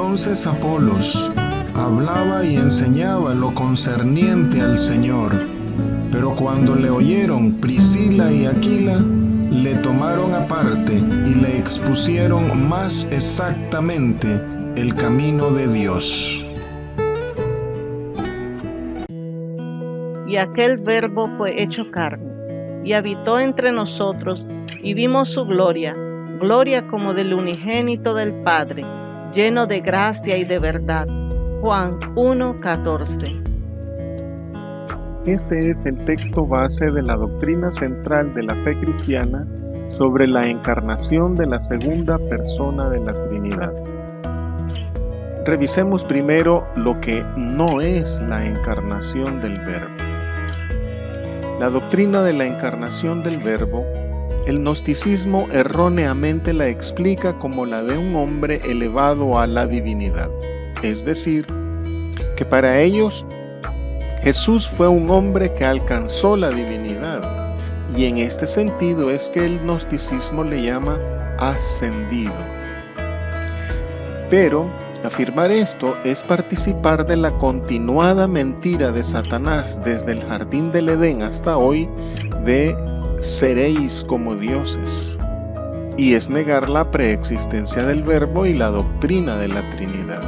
Entonces Apolos hablaba y enseñaba lo concerniente al Señor, pero cuando le oyeron Priscila y Aquila, le tomaron aparte y le expusieron más exactamente el camino de Dios. Y aquel Verbo fue hecho carne, y habitó entre nosotros, y vimos su gloria, gloria como del unigénito del Padre, lleno de gracia y de verdad. Juan 1:14. Este es el texto base de la doctrina central de la fe cristiana sobre la encarnación de la segunda persona de la Trinidad. Revisemos primero lo que no es la encarnación del Verbo. La doctrina de la encarnación del Verbo, el gnosticismo erróneamente la explica como la de un hombre elevado a la divinidad, es decir, que para ellos Jesús fue un hombre que alcanzó la divinidad, y en este sentido es que el gnosticismo le llama ascendido. Pero afirmar esto es participar de la continuada mentira de Satanás desde el jardín del Edén hasta hoy de seréis como dioses, y es negar la preexistencia del Verbo y la doctrina de la Trinidad.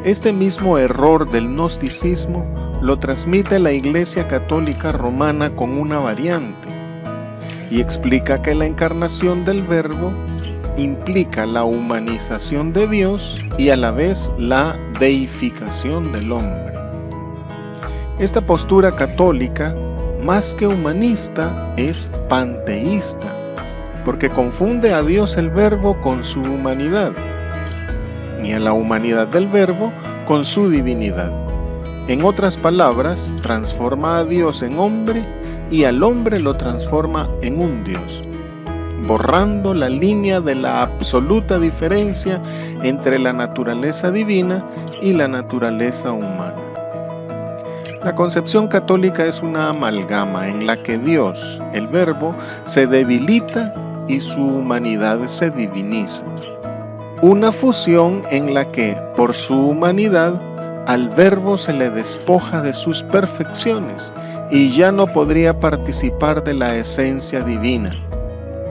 Este mismo error del gnosticismo lo transmite la Iglesia Católica Romana con una variante, y explica que la encarnación del Verbo implica la humanización de Dios y a la vez la deificación del hombre. Esta postura católica, más que humanista, es panteísta, porque confunde a Dios el Verbo con su humanidad, y a la humanidad del Verbo con su divinidad. En otras palabras, transforma a Dios en hombre y al hombre lo transforma en un Dios, borrando la línea de la absoluta diferencia entre la naturaleza divina y la naturaleza humana. La concepción católica es una amalgama en la que Dios, el Verbo, se debilita y su humanidad se diviniza. Una fusión en la que, por su humanidad, al Verbo se le despoja de sus perfecciones y ya no podría participar de la esencia divina,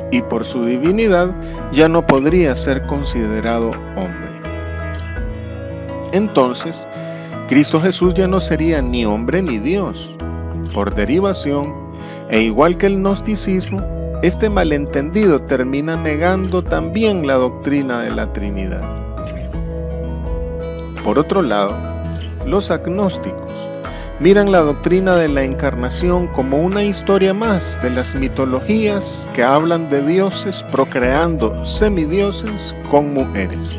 y por su divinidad ya no podría ser considerado hombre. Entonces, Cristo Jesús ya no sería ni hombre ni Dios. Por derivación, e igual que el gnosticismo, este malentendido termina negando también la doctrina de la Trinidad. Por otro lado, los agnósticos miran la doctrina de la encarnación como una historia más de las mitologías que hablan de dioses procreando semidioses con mujeres.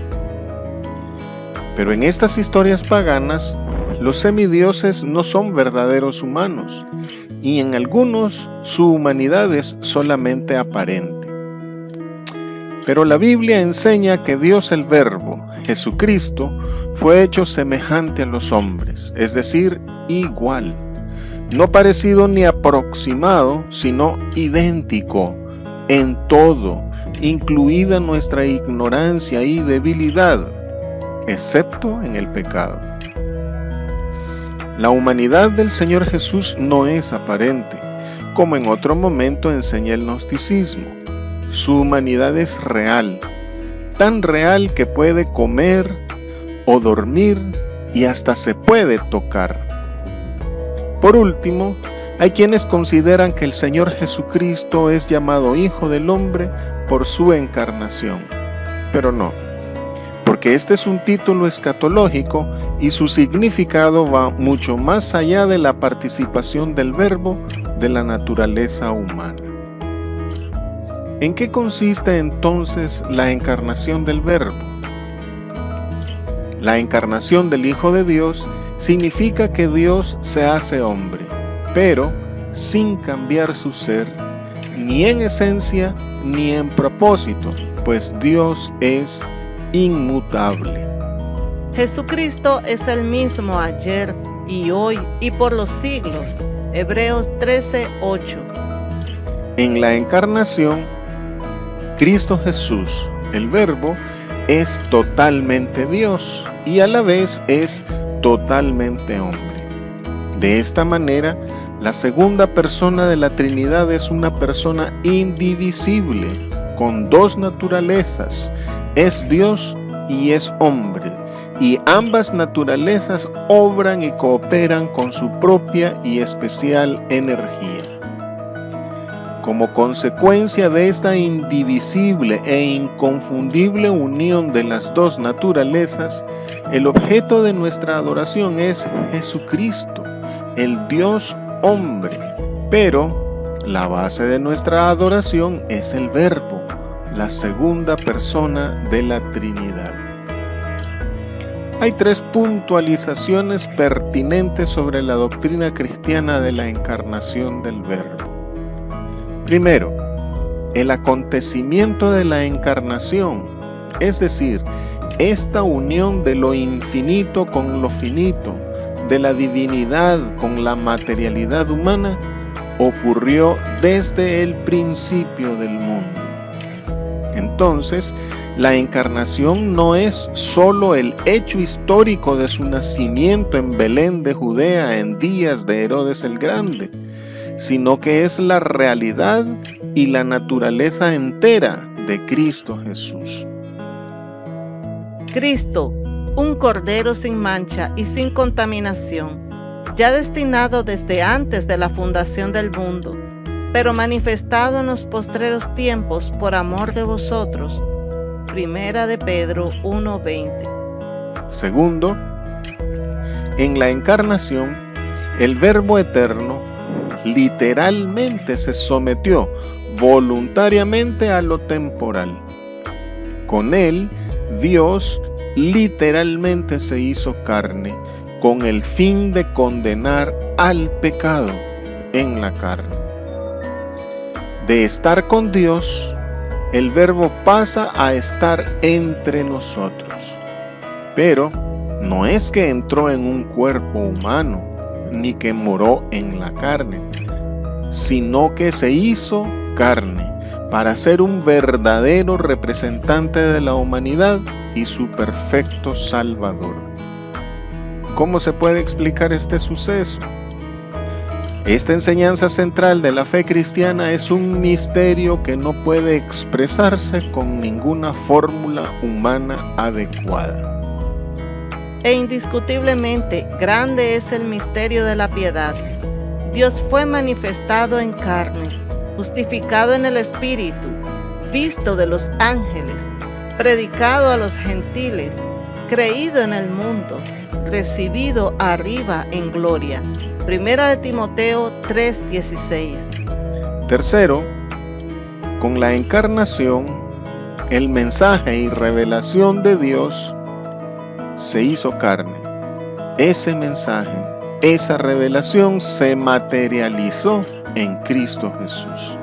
Pero en estas historias paganas, los semidioses no son verdaderos humanos, y en algunos su humanidad es solamente aparente. Pero la Biblia enseña que Dios el Verbo, Jesucristo, fue hecho semejante a los hombres, es decir, igual, no parecido ni aproximado, sino idéntico en todo, incluida nuestra ignorancia y debilidad, excepto en el pecado. La humanidad del Señor Jesús no es aparente, como en otro momento enseña el gnosticismo. Su humanidad es real, tan real que puede comer o dormir y hasta se puede tocar. Por último, hay quienes consideran que el Señor Jesucristo es llamado Hijo del Hombre por su encarnación, pero no, porque este es un título escatológico y su significado va mucho más allá de la participación del Verbo de la naturaleza humana. ¿En qué consiste entonces la encarnación del Verbo? La encarnación del Hijo de Dios significa que Dios se hace hombre, pero sin cambiar su ser, ni en esencia ni en propósito, pues Dios es inmutable. Jesucristo es el mismo ayer y hoy y por los siglos. Hebreos 13:8. En la encarnación, Cristo Jesús, el Verbo, es totalmente Dios y a la vez es totalmente hombre. De esta manera, la segunda persona de la Trinidad es una persona indivisible, con dos naturalezas, es Dios y es hombre, y ambas naturalezas obran y cooperan con su propia y especial energía. Como consecuencia de esta indivisible e inconfundible unión de las dos naturalezas, el objeto de nuestra adoración es Jesucristo, el Dios hombre, pero la base de nuestra adoración es el Verbo, la segunda persona de la Trinidad. Hay tres puntualizaciones pertinentes sobre la doctrina cristiana de la encarnación del Verbo. Primero, el acontecimiento de la encarnación, es decir, esta unión de lo infinito con lo finito, de la divinidad con la materialidad humana, ocurrió desde el principio del mundo. Entonces, la encarnación no es sólo el hecho histórico de su nacimiento en Belén de Judea en días de Herodes el Grande, sino que es la realidad y la naturaleza entera de Cristo Jesús. Cristo, un cordero sin mancha y sin contaminación, ya destinado desde antes de la fundación del mundo, pero manifestado en los postreros tiempos por amor de vosotros. Primera de Pedro 1:20. Segundo, en la encarnación, el Verbo eterno literalmente se sometió voluntariamente a lo temporal. Con él, Dios literalmente se hizo carne, con el fin de condenar al pecado en la carne. De estar con Dios, el Verbo pasa a estar entre nosotros. Pero no es que entró en un cuerpo humano, ni que moró en la carne, sino que se hizo carne para ser un verdadero representante de la humanidad y su perfecto Salvador. ¿Cómo se puede explicar este suceso? Esta enseñanza central de la fe cristiana es un misterio que no puede expresarse con ninguna fórmula humana adecuada. E indiscutiblemente grande es el misterio de la piedad. Dios fue manifestado en carne, justificado en el Espíritu, visto de los ángeles, predicado a los gentiles, creído en el mundo, recibido arriba en gloria. Primera de Timoteo 3:16. Tercero, con la encarnación, el mensaje y revelación de Dios se hizo carne. Ese mensaje, esa revelación se materializó en Cristo Jesús.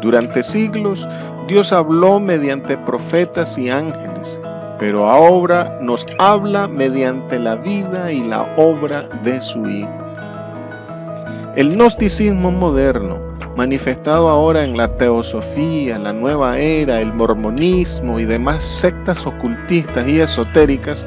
Durante siglos, Dios habló mediante profetas y ángeles, pero ahora nos habla mediante la vida y la obra de su Hijo. El gnosticismo moderno, manifestado ahora en la teosofía, la nueva era, el mormonismo y demás sectas ocultistas y esotéricas,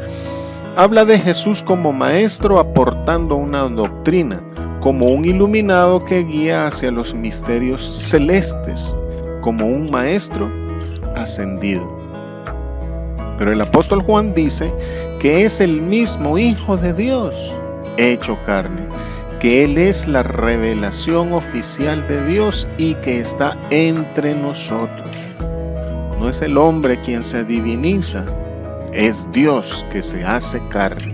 habla de Jesús como maestro aportando una doctrina, como un iluminado que guía hacia los misterios celestes, como un maestro ascendido. Pero el apóstol Juan dice que es el mismo Hijo de Dios hecho carne, que Él es la revelación oficial de Dios y que está entre nosotros. No es el hombre quien se diviniza, es Dios que se hace carne.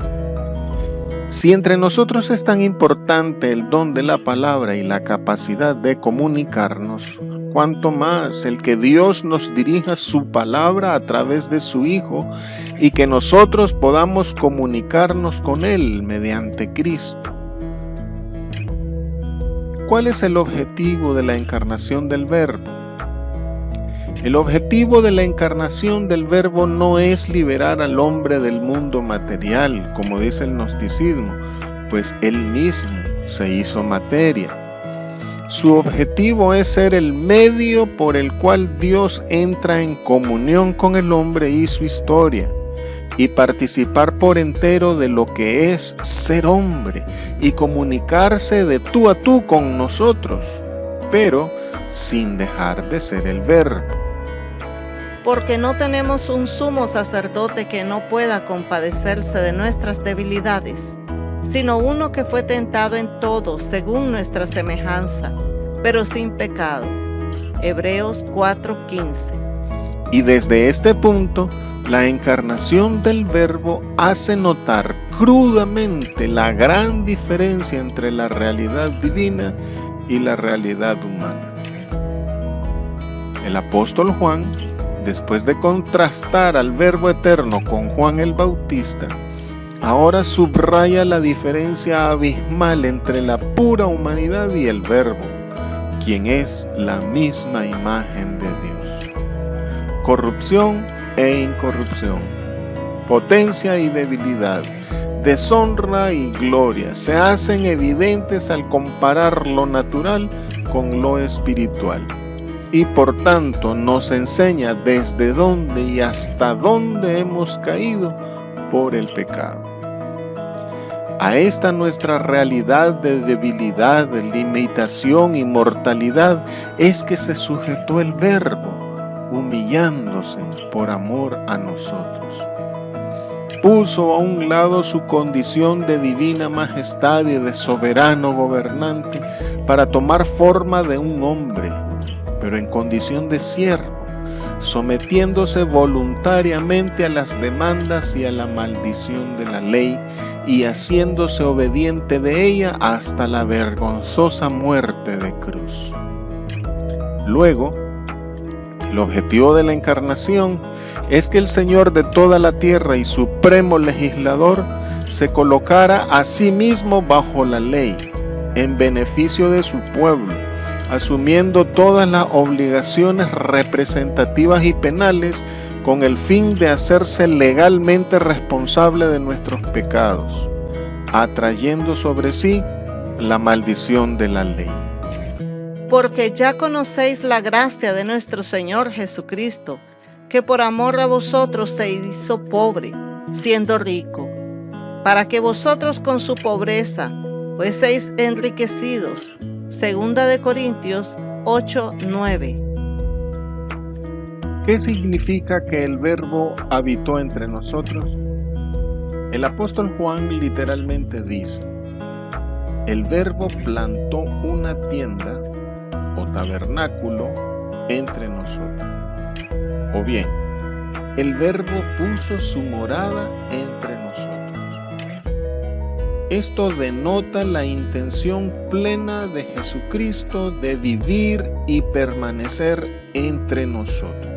Si entre nosotros es tan importante el don de la palabra y la capacidad de comunicarnos, cuanto más el que Dios nos dirija su palabra a través de su Hijo y que nosotros podamos comunicarnos con Él mediante Cristo. ¿Cuál es el objetivo de la encarnación del Verbo? El objetivo de la encarnación del Verbo no es liberar al hombre del mundo material, como dice el gnosticismo, pues Él mismo se hizo materia. Su objetivo es ser el medio por el cual Dios entra en comunión con el hombre y su historia, y participar por entero de lo que es ser hombre y comunicarse de tú a tú con nosotros, pero sin dejar de ser el Verbo. Porque no tenemos un sumo sacerdote que no pueda compadecerse de nuestras debilidades, sino uno que fue tentado en todo según nuestra semejanza, pero sin pecado. Hebreos 4:15. Y desde este punto, la encarnación del Verbo hace notar crudamente la gran diferencia entre la realidad divina y la realidad humana. El apóstol Juan, después de contrastar al Verbo eterno con Juan el Bautista, ahora subraya la diferencia abismal entre la pura humanidad y el Verbo, quien es la misma imagen de Dios. Corrupción e incorrupción, potencia y debilidad, deshonra y gloria se hacen evidentes al comparar lo natural con lo espiritual, y por tanto nos enseña desde dónde y hasta dónde hemos caído por el pecado. A esta nuestra realidad de debilidad, limitación y mortalidad es que se sujetó el Verbo, humillándose por amor a nosotros. Puso a un lado su condición de divina majestad y de soberano gobernante para tomar forma de un hombre, pero en condición de siervo, sometiéndose voluntariamente a las demandas y a la maldición de la ley y haciéndose obediente de ella hasta la vergonzosa muerte de cruz. Luego, el objetivo de la encarnación es que el Señor de toda la tierra y supremo legislador se colocara a sí mismo bajo la ley, en beneficio de su pueblo, asumiendo todas las obligaciones representativas y penales con el fin de hacerse legalmente responsable de nuestros pecados, atrayendo sobre sí la maldición de la ley. Porque ya conocéis la gracia de nuestro Señor Jesucristo, que por amor a vosotros se hizo pobre, siendo rico, para que vosotros con su pobreza fueseis enriquecidos. Segunda de Corintios 8:9. ¿Qué significa que el Verbo habitó entre nosotros? El apóstol Juan literalmente dice: el Verbo plantó una tienda o tabernáculo entre nosotros. O bien, el Verbo puso su morada entre nosotros. Esto denota la intención plena de Jesucristo de vivir y permanecer entre nosotros.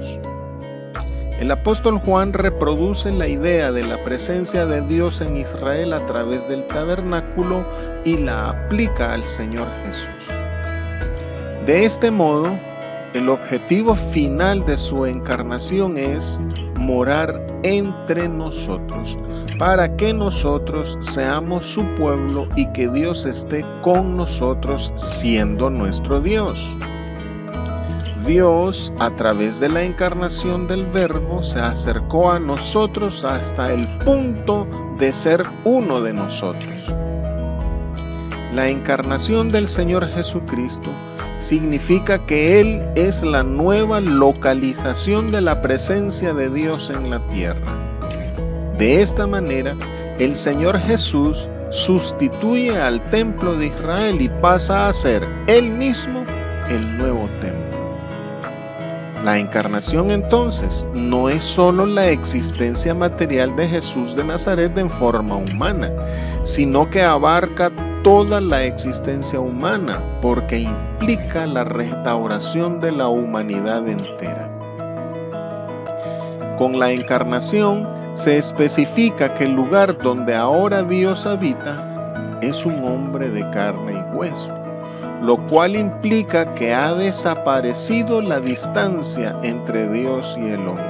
El apóstol Juan reproduce la idea de la presencia de Dios en Israel a través del tabernáculo y la aplica al Señor Jesús. De este modo, el objetivo final de su encarnación es morar entre nosotros, para que nosotros seamos su pueblo y que Dios esté con nosotros siendo nuestro Dios. Dios, a través de la encarnación del Verbo, se acercó a nosotros hasta el punto de ser uno de nosotros. La encarnación del Señor Jesucristo significa que Él es la nueva localización de la presencia de Dios en la tierra. De esta manera, el Señor Jesús sustituye al templo de Israel y pasa a ser Él mismo el nuevo templo. La encarnación entonces no es solo la existencia material de Jesús de Nazaret en forma humana, sino que abarca toda la existencia humana, porque implica la restauración de la humanidad entera. Con la encarnación se especifica que el lugar donde ahora Dios habita es un hombre de carne y hueso, lo cual implica que ha desaparecido la distancia entre Dios y el hombre.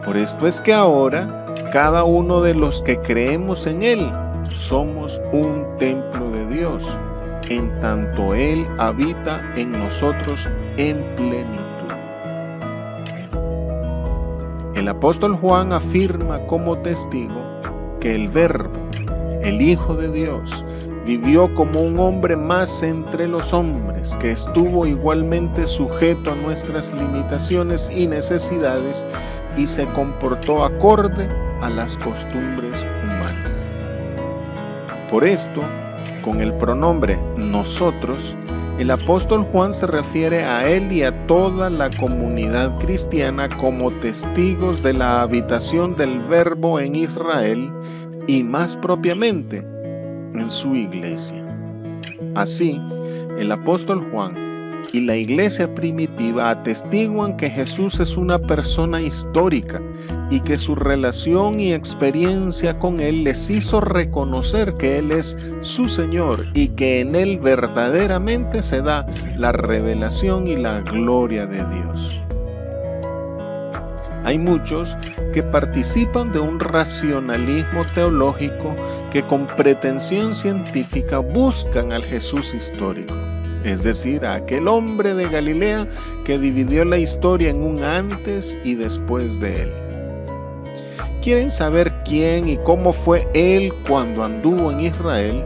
Por esto es que ahora cada uno de los que creemos en Él somos un templo de Dios, en tanto Él habita en nosotros en plenitud. El apóstol Juan afirma como testigo que el Verbo, el Hijo de Dios, vivió como un hombre más entre los hombres, que estuvo igualmente sujeto a nuestras limitaciones y necesidades y se comportó acorde a las costumbres humanas. Por esto, con el pronombre nosotros, el apóstol Juan se refiere a él y a toda la comunidad cristiana como testigos de la habitación del Verbo en Israel y más propiamente en su iglesia. Así, el apóstol Juan y la iglesia primitiva atestiguan que Jesús es una persona histórica y que su relación y experiencia con Él les hizo reconocer que Él es su Señor y que en Él verdaderamente se da la revelación y la gloria de Dios. Hay muchos que participan de un racionalismo teológico que con pretensión científica buscan al Jesús histórico, es decir, a aquel hombre de Galilea que dividió la historia en un antes y después de él. Quieren saber quién y cómo fue él cuando anduvo en Israel,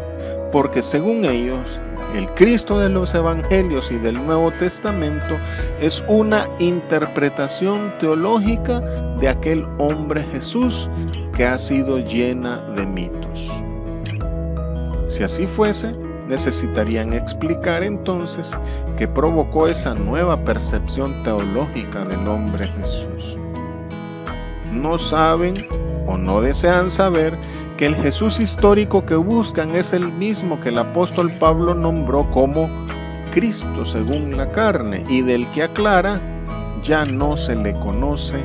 porque según ellos, el Cristo de los Evangelios y del Nuevo Testamento es una interpretación teológica de aquel hombre Jesús que ha sido llena de mitos. Si así fuese, necesitarían explicar entonces qué provocó esa nueva percepción teológica del hombre Jesús. No saben o no desean saber que el Jesús histórico que buscan es el mismo que el apóstol Pablo nombró como Cristo según la carne y del que aclara ya no se le conoce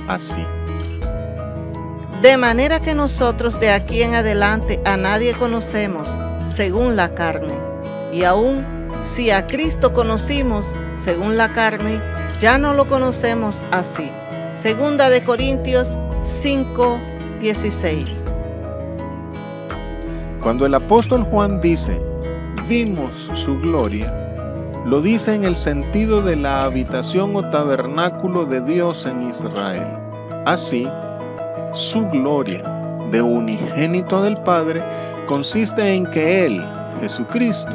así. De manera que nosotros de aquí en adelante a nadie conocemos según la carne, y aún si a Cristo conocimos según la carne, ya no lo conocemos así. Segunda de Corintios 5:16. Cuando el apóstol Juan dice, vimos su gloria, lo dice en el sentido de la habitación o tabernáculo de Dios en Israel. Así, su gloria de unigénito del Padre consiste en que Él, Jesucristo,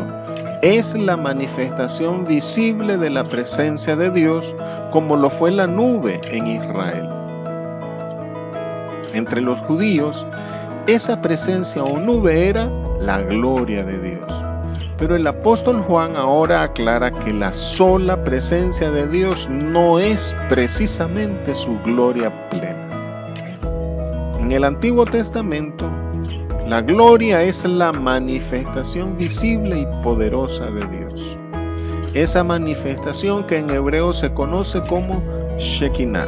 es la manifestación visible de la presencia de Dios como lo fue la nube en Israel. Entre los judíos, esa presencia o nube era la gloria de Dios. Pero el apóstol Juan ahora aclara que la sola presencia de Dios no es precisamente su gloria plena. En el Antiguo Testamento, la gloria es la manifestación visible y poderosa de Dios. Esa manifestación que en hebreo se conoce como Shekinah.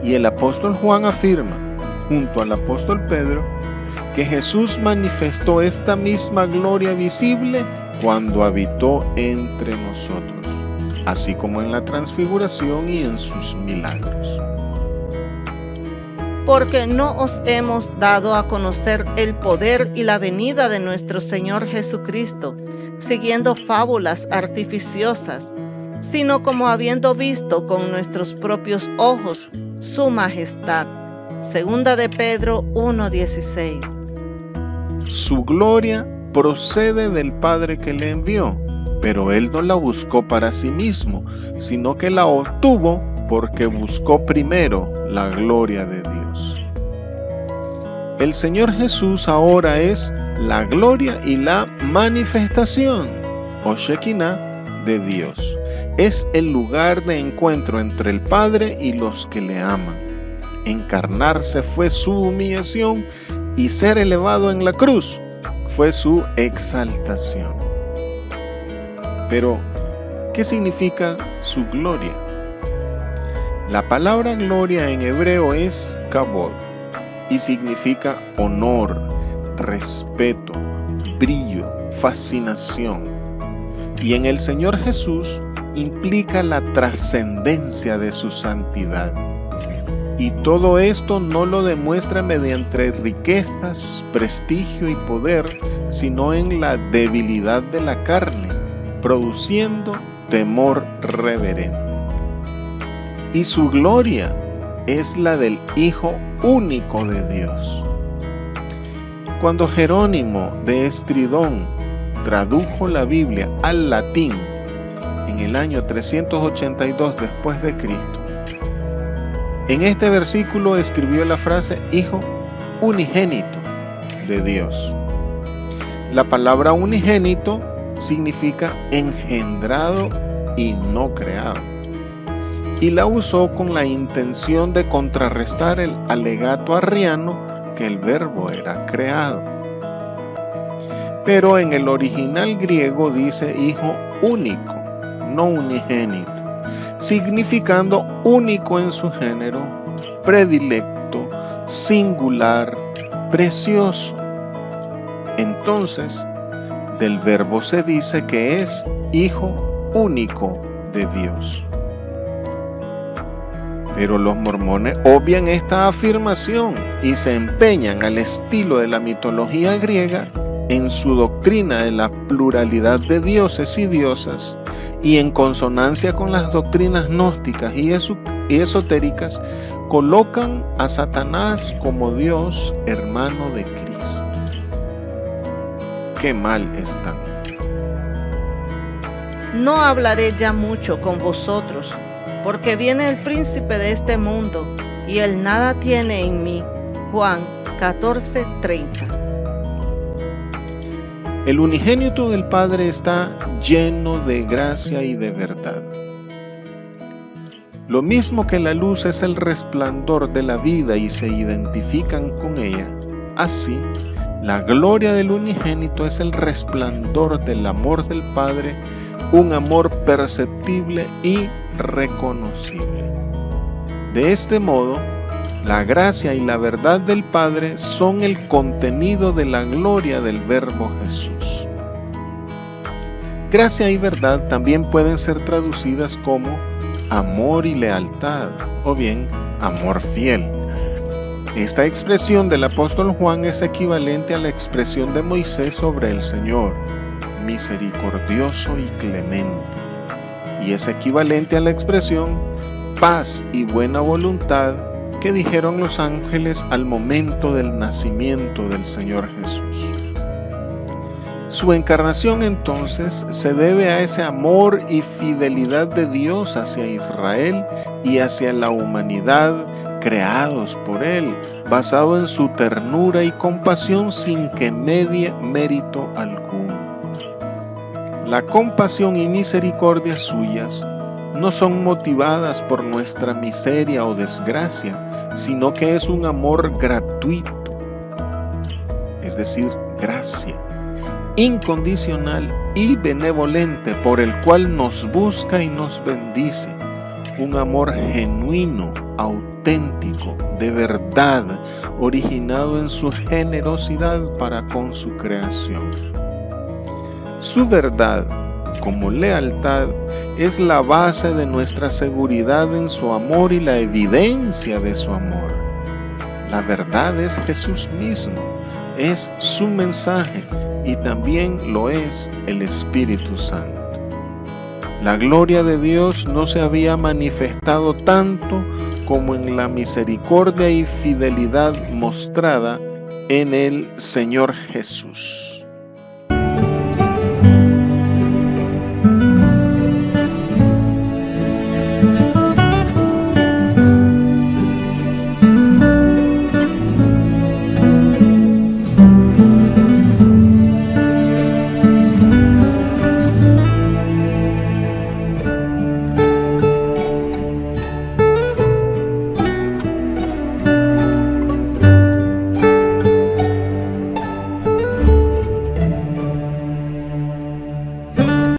Y el apóstol Juan afirma, junto al apóstol Pedro, que Jesús manifestó esta misma gloria visible cuando habitó entre nosotros, así como en la transfiguración y en sus milagros. Porque no os hemos dado a conocer el poder y la venida de nuestro Señor Jesucristo, siguiendo fábulas artificiosas, sino como habiendo visto con nuestros propios ojos su majestad. Segunda de Pedro 1:16. Su gloria procede del Padre que le envió, pero Él no la buscó para sí mismo, sino que la obtuvo porque buscó primero la gloria de Dios. El Señor Jesús ahora es la gloria y la manifestación, o Shekinah, de Dios. Es el lugar de encuentro entre el Padre y los que le aman. Encarnarse fue su humillación y ser elevado en la cruz fue su exaltación. Pero, ¿qué significa su gloria? La palabra gloria en hebreo es kabod y significa honor, respeto, brillo, fascinación. Y en el Señor Jesús implica la trascendencia de su santidad. Y todo esto no lo demuestra mediante riquezas, prestigio y poder, sino en la debilidad de la carne, produciendo temor reverente. Y su gloria es la del Hijo único de Dios. Cuando Jerónimo de Estridón tradujo la Biblia al latín en el año 382 después de Cristo, en este versículo escribió la frase Hijo unigénito de Dios. La palabra unigénito significa engendrado y no creado, y la usó con la intención de contrarrestar el alegato arriano que el verbo era creado. Pero en el original griego dice hijo único, no unigénito, significando único en su género, predilecto, singular, precioso. Entonces, del verbo se dice que es hijo único de Dios. Pero los mormones obvian esta afirmación y se empeñan al estilo de la mitología griega en su doctrina de la pluralidad de dioses y diosas, y en consonancia con las doctrinas gnósticas y esotéricas, colocan a Satanás como Dios hermano de Cristo. ¡Qué mal están! No hablaré ya mucho con vosotros, porque viene el príncipe de este mundo, y él nada tiene en mí. Juan 14:30. El unigénito del Padre está lleno de gracia y de verdad. Lo mismo que la luz es el resplandor de la vida y se identifican con ella, así la gloria del unigénito es el resplandor del amor del Padre, un amor perceptible y reconocible. De este modo, la gracia y la verdad del Padre son el contenido de la gloria del Verbo Jesús. Gracia y verdad también pueden ser traducidas como amor y lealtad, o bien amor fiel. Esta expresión del apóstol Juan es equivalente a la expresión de Moisés sobre el Señor, misericordioso y clemente, y es equivalente a la expresión paz y buena voluntad que dijeron los ángeles al momento del nacimiento del Señor Jesús. Su encarnación entonces se debe a ese amor y fidelidad de Dios hacia Israel y hacia la humanidad creados por Él, basado en su ternura y compasión sin que medie mérito alguno. La compasión y misericordia suyas no son motivadas por nuestra miseria o desgracia, sino que es un amor gratuito, es decir, gracia, incondicional y benevolente por el cual nos busca y nos bendice, un amor genuino, auténtico, de verdad, originado en su generosidad para con su creación. Su verdad, como lealtad, es la base de nuestra seguridad en su amor y la evidencia de su amor. La verdad es Jesús mismo, es su mensaje y también lo es el Espíritu Santo. La gloria de Dios no se había manifestado tanto como en la misericordia y fidelidad mostrada en el Señor Jesús.